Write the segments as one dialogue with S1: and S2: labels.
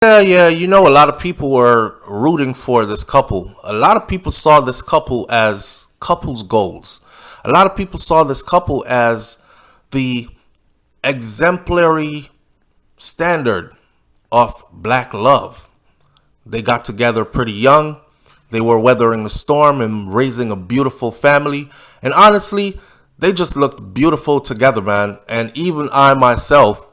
S1: Yeah, a lot of people were rooting for this couple. A lot of people saw this couple as couples goals. A lot of people saw this couple as the exemplary standard of black love. They got together pretty young. They were weathering the storm and raising a beautiful family. And honestly, they just looked beautiful together, man. And even I myself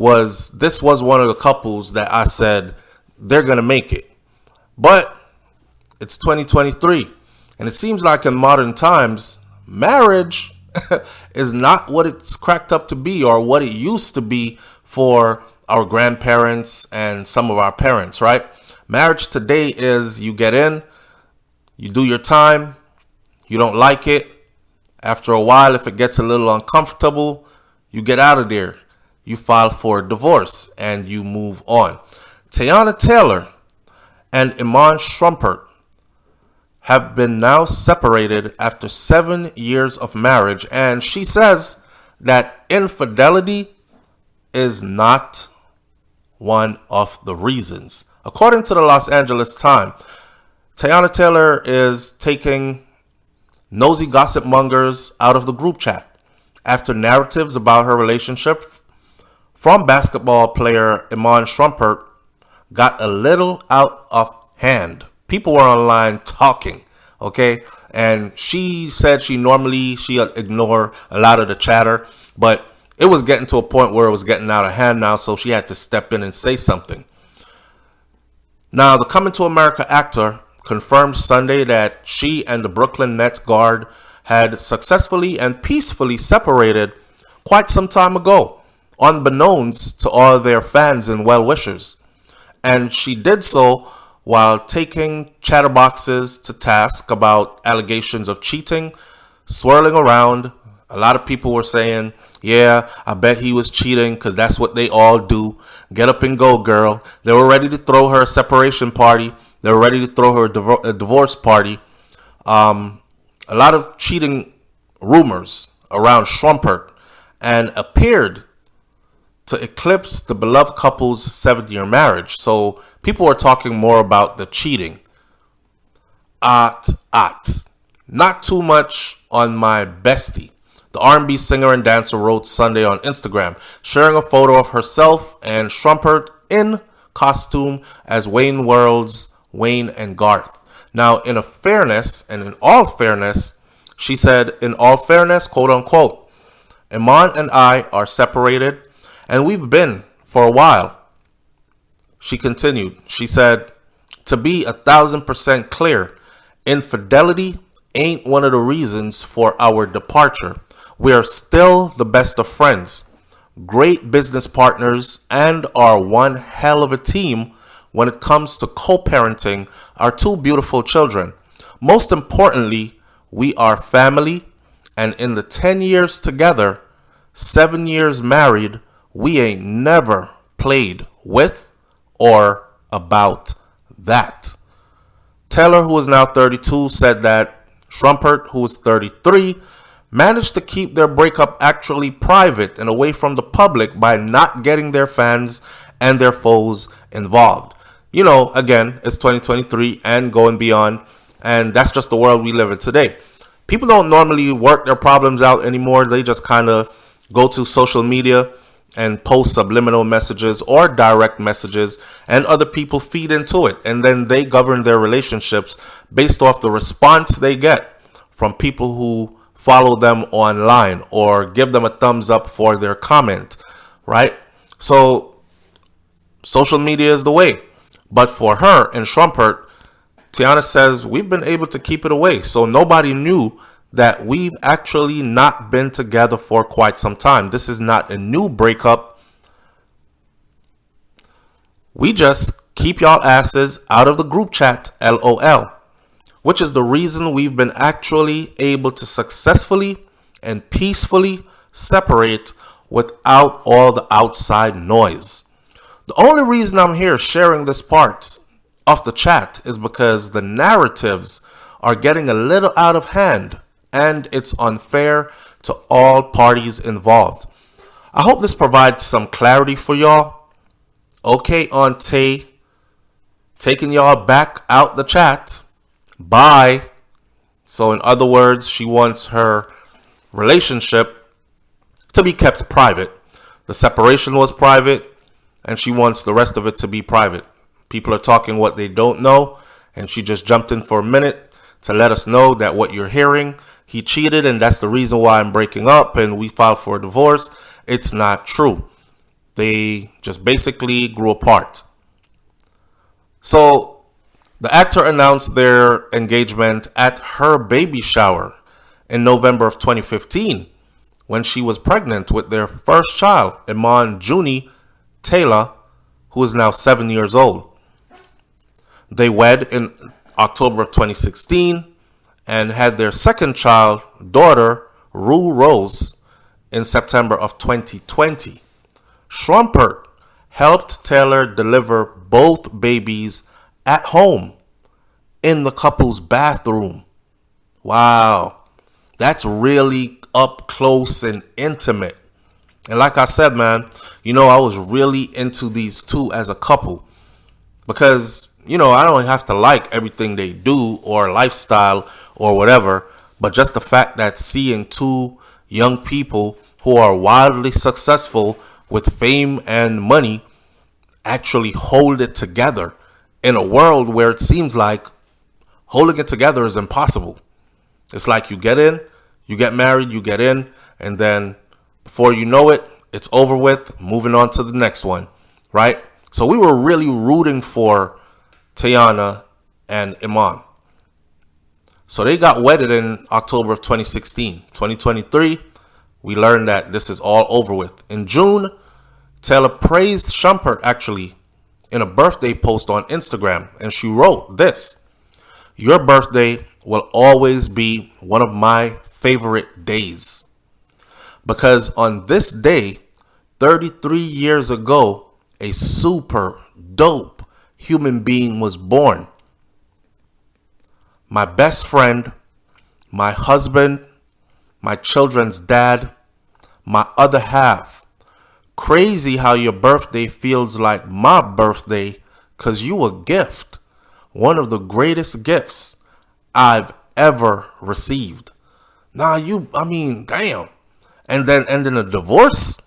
S1: this was one of the couples that I said they're going to make it. But it's 2023. And it seems like in modern times, marriage is not what it's cracked up to be or what it used to be for our grandparents and some of our parents, right? Marriage today is you get in, you do your time, you don't like it. After a while, if it gets a little uncomfortable, you get out of there. You file for a divorce and you move on. Teyana Taylor and Iman Shumpert have been now separated after 7 years of marriage, and she says that infidelity is not one of the reasons. According to the Los Angeles Times, Teyana Taylor is taking nosy gossip mongers out of the group chat after narratives about her relationship from basketball player Iman Shumpert got a little out of hand. People were online talking, okay? And she said she'd ignore a lot of the chatter, but it was getting to a point where it was getting out of hand now, so she had to step in and say something. Now, the Coming to America actor confirmed Sunday that she and the Brooklyn Nets guard had successfully and peacefully separated quite some time ago, unbeknownst to all their fans and well-wishers. And she did so while taking chatterboxes to task about allegations of cheating, swirling around. A lot of people were saying, yeah, I bet he was cheating because that's what they all do. Get up and go, girl. They were ready to throw her a separation party. They were ready to throw her a divorce party. A lot of cheating rumors around Shumpert and appeared to eclipse the beloved couple's 7th-year marriage. So people were talking more about the cheating. Not too much on my bestie. The R&B singer and dancer wrote Sunday on Instagram, sharing a photo of herself and Shumpert in costume as Wayne World's Wayne and Garth. Now, in all fairness, she said, in all fairness, quote unquote, Iman and I are separated, and we've been for a while. She continued. She said, to be 1,000% clear, infidelity ain't one of the reasons for our departure. We are still the best of friends, great business partners, and are one hell of a team when it comes to co-parenting our 2 beautiful children. Most importantly, we are family, and in the 10 years together, 7 years married, we ain't never played with or about that. Taylor, who is now 32, said that Shumpert, who is 33, managed to keep their breakup actually private and away from the public by not getting their fans and their foes involved. Again, it's 2023 and going beyond, and that's just the world we live in today. People don't normally work their problems out anymore. They just kind of go to social media and post subliminal messages or direct messages, and other people feed into it, and then they govern their relationships based off the response they get from people who follow them online or give them a thumbs up for their comment, right? So social media is the way. But for her and Shumpert, Teyana says, we've been able to keep it away, so nobody knew that we've actually not been together for quite some time. This is not a new breakup. We just keep y'all asses out of the group chat, LOL. Which is the reason we've been actually able to successfully and peacefully separate without all the outside noise. The only reason I'm here sharing this part of the chat is because the narratives are getting a little out of hand, and it's unfair to all parties involved. I hope this provides some clarity for y'all. Okay, Auntie, taking y'all back out the chat. Bye. So in other words, she wants her relationship to be kept private. The separation was private, and she wants the rest of it to be private. People are talking what they don't know, and she just jumped in for a minute to let us know that what you're hearing, he cheated, and that's the reason why I'm breaking up, and we filed for a divorce. It's not true. They just basically grew apart. So the actor announced their engagement at her baby shower in November of 2015 when she was pregnant with their first child, Iman Taylor, who is now 7 years old. They wed in October of 2016 and had their second child, daughter, Rue Rose, in September of 2020. Shumpert helped Taylor deliver both babies at home in the couple's bathroom. Wow, that's really up close and intimate. And like I said, man, I was really into these two as a couple because, I don't have to like everything they do or lifestyle or whatever, but just the fact that seeing two young people who are wildly successful with fame and money actually hold it together in a world where it seems like holding it together is impossible. It's like you get in, you get married, you get in, and then before you know it, it's over with, moving on to the next one, right? So we were really rooting for Teyana and Iman. So they got wedded in October of 2016. 2023, we learned that this is all over with. In June, Taylor praised Shumpert actually in a birthday post on Instagram, and she wrote this: "Your birthday will always be one of my favorite days. Because on this day, 33 years ago, a super dope human being was born. My best friend, my husband, my children's dad, my other half. Crazy how your birthday feels like my birthday because you a gift. One of the greatest gifts I've ever received." Damn. And then ending a divorce?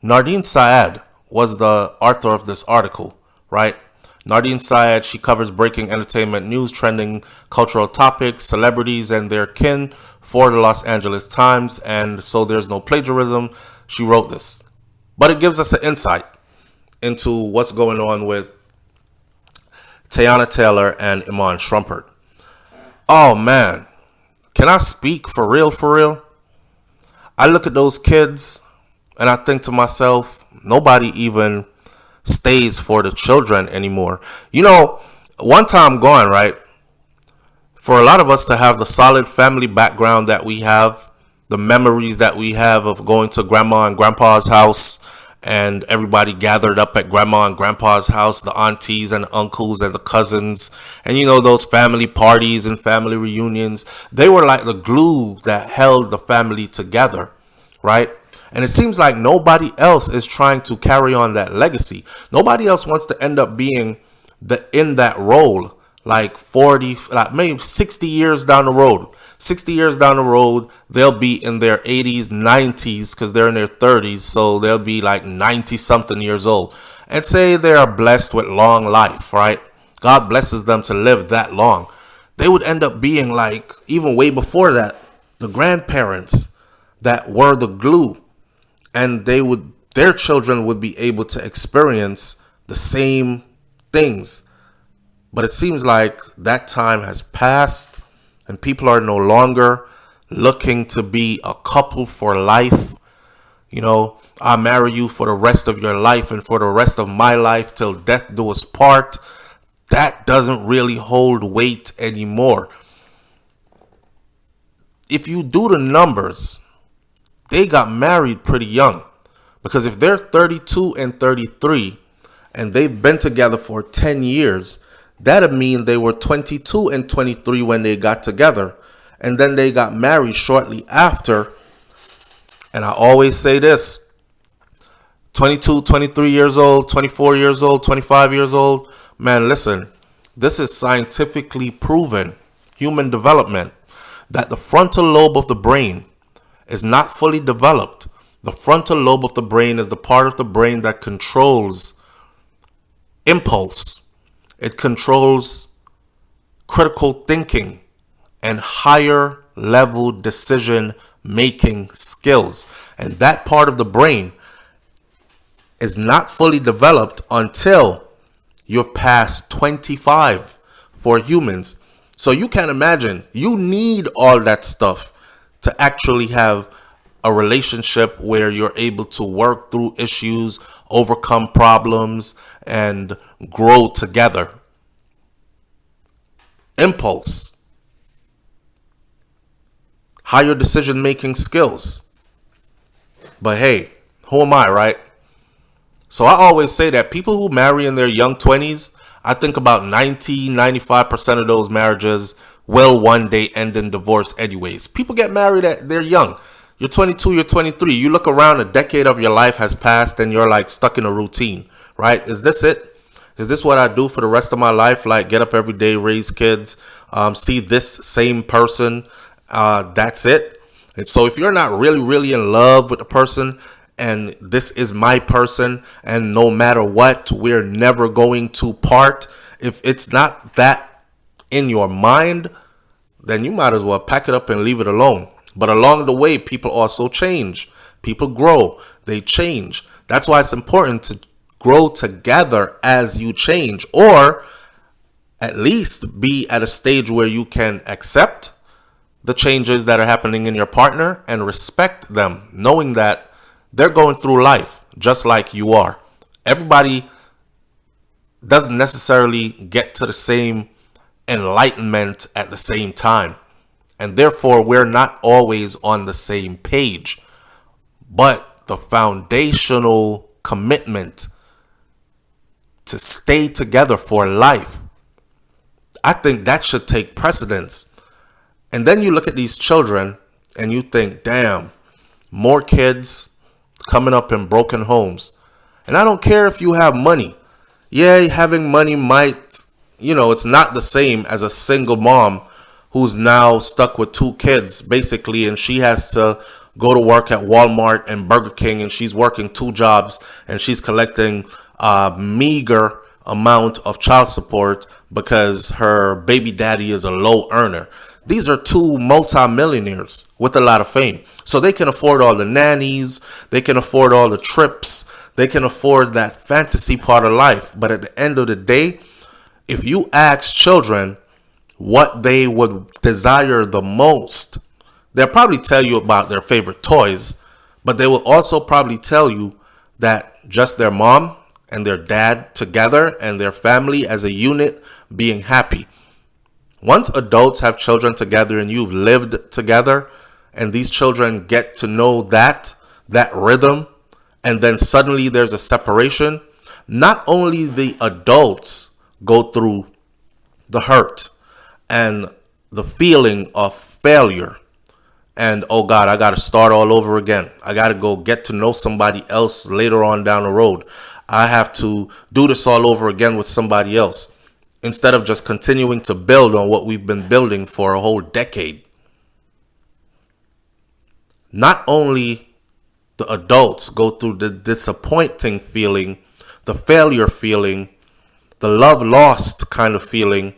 S1: Nardine Syed was the author of this article, right? Nardine Syed, she covers breaking entertainment news, trending cultural topics, celebrities, and their kin for the Los Angeles Times, and so there's no plagiarism. She wrote this. But it gives us an insight into what's going on with Teyana Taylor and Iman Shumpert. Oh, man. Can I speak for real, for real? I look at those kids and I think to myself, nobody even stays for the children anymore. One time gone, right? For a lot of us to have the solid family background that we have, the memories that we have of going to grandma and grandpa's house and everybody gathered up at grandma and grandpa's house, the aunties and the uncles and the cousins, and those family parties and family reunions, they were like the glue that held the family together, right? And it seems like nobody else is trying to carry on that legacy. Nobody else wants to end up being in that role like 40, like maybe 60 years down the road. 60 years down the road, they'll be in their 80s, 90s, because they're in their 30s. So they'll be like 90 something years old. And say they are blessed with long life, right? God blesses them to live that long. They would end up being like, even way before that, the grandparents that were the glue. And their children would be able to experience the same things. But it seems like that time has passed and people are no longer looking to be a couple for life. I'll marry you for the rest of your life and for the rest of my life till death do us part. That doesn't really hold weight anymore. If you do the numbers, they got married pretty young. Because if they're 32 and 33 and they've been together for 10 years, that'd mean they were 22 and 23 when they got together. And then they got married shortly after. And I always say this, 22, 23 years old, 24 years old, 25 years old. Man, listen, this is scientifically proven human development that the frontal lobe of the brain is not fully developed. The frontal lobe of the brain is the part of the brain that controls impulse. It controls critical thinking and higher level decision making skills. And that part of the brain is not fully developed until you've passed 25 for humans. So you can imagine you need all that stuff to actually have a relationship where you're able to work through issues, overcome problems, and grow together. Impulse, higher decision making skills. But hey, who am I, right? So I always say that people who marry in their young 20s, I think about 95% of those marriages will one day end in divorce anyways. People get married at they're young. You're 22, you're 23. You look around, a decade of your life has passed and you're like stuck in a routine, right? Is this it? Is this what I do for the rest of my life? Like get up every day, raise kids, see this same person. That's it. And so if you're not really in love with the person, and this is my person, and no matter what, we're never going to part. If it's not that in your mind, then you might as well pack it up and leave it alone. But along the way, people also change. People grow. They change. That's why it's important to grow together as you change, or at least be at a stage where you can accept the changes that are happening in your partner and respect them, knowing that they're going through life just like you are. Everybody doesn't necessarily get to the same enlightenment at the same time. And therefore, we're not always on the same page. But the foundational commitment to stay together for life, I think that should take precedence. And then you look at these children and you think, damn, more kids coming up in broken homes. And I don't care if you have money. Yeah, having money might, it's not the same as a single mom who's now stuck with two kids, basically, and she has to go to work at Walmart and Burger King, and she's working two jobs, and she's collecting a meager amount of child support because her baby daddy is a low earner. These are two multimillionaires with a lot of fame. So they can afford all the nannies, they can afford all the trips, they can afford that fantasy part of life. But at the end of the day, if you ask children what they would desire the most, they'll probably tell you about their favorite toys, but they will also probably tell you that just their mom and their dad together and their family as a unit being happy. Once adults have children together and you've lived together, and these children get to know that rhythm, and then suddenly there's a separation, not only the adults go through the hurt and the feeling of failure and, oh God, I got to start all over again. I got to go get to know somebody else later on down the road. I have to do this all over again with somebody else, instead of just continuing to build on what we've been building for a whole decade. Not only the adults go through the disappointing feeling, the failure feeling, the love lost kind of feeling,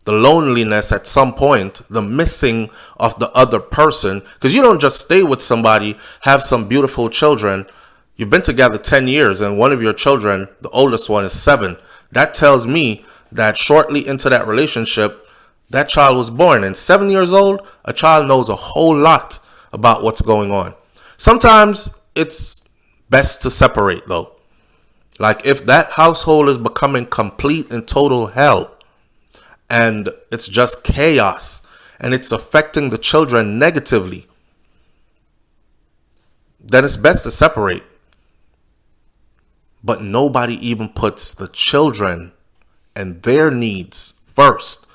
S1: the loneliness at some point, the missing of the other person. Because you don't just stay with somebody, have some beautiful children. You've been together 10 years and one of your children, the oldest one, is 7. That tells me that shortly into that relationship, that child was born. And 7 years old, a child knows a whole lot about what's going on. Sometimes it's best to separate, though. Like if that household is becoming complete and total hell, and it's just chaos, and it's affecting the children negatively, then it's best to separate. But nobody even puts the children and their needs first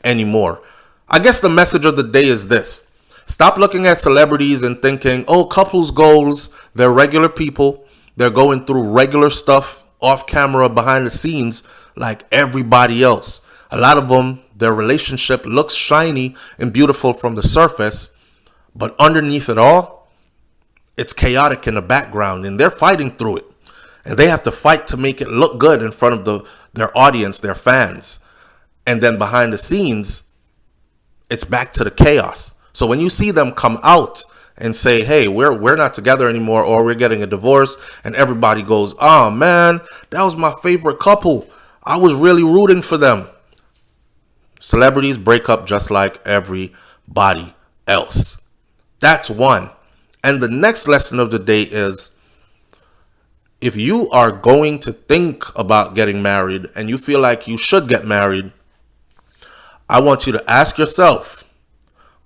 S1: anymore. I guess the message of the day is this. Stop looking at celebrities and thinking, oh, couples goals, they're regular people. They're going through regular stuff off camera, behind the scenes. like everybody else. A lot of them, their relationship looks shiny and beautiful from the surface, but underneath it all, it's chaotic in the background, and they're fighting through it. And they have to fight to make it look good in front of their audience, their fans. And then behind the scenes, it's back to the chaos. So when you see them come out and say, hey, we're not together anymore, or we're getting a divorce, and everybody goes, oh man, that was my favorite couple, I was really rooting for them. Celebrities break up just like everybody else. That's one. And the next lesson of the day is, if you are going to think about getting married and you feel like you should get married, I want you to ask yourself,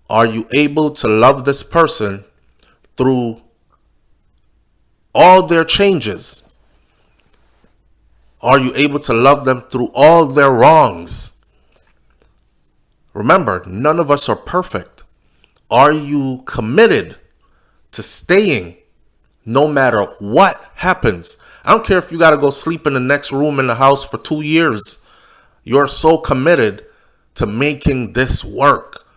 S1: are you able to love this person through all their changes? Are you able to love them through all their wrongs? Remember, none of us are perfect. Are you committed to staying no matter what happens? I don't care if you got to go sleep in the next room in the house for 2 years. You're so committed to making this work.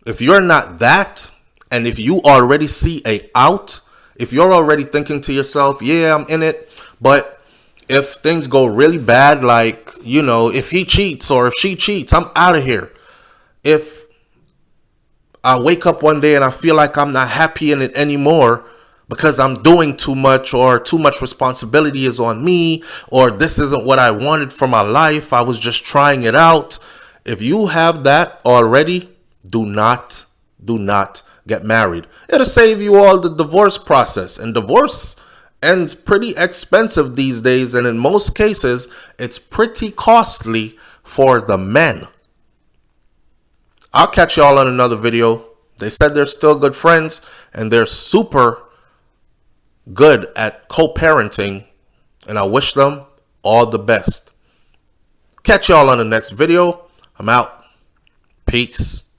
S1: If you're not that, and if you already see a out, if you're already thinking to yourself, yeah, I'm in it, but if things go really bad, like, if he cheats or if she cheats, I'm out of here. If I wake up one day and I feel like I'm not happy in it anymore because I'm doing too much, or too much responsibility is on me, or this isn't what I wanted for my life, I was just trying it out. If you have that already, do not get married. It'll save you all the divorce process. And divorce ends pretty expensive these days. And in most cases, it's pretty costly for the men. I'll catch y'all on another video. They said they're still good friends, and they're super good at co-parenting, and I wish them all the best. Catch y'all on the next video. I'm out. Peace.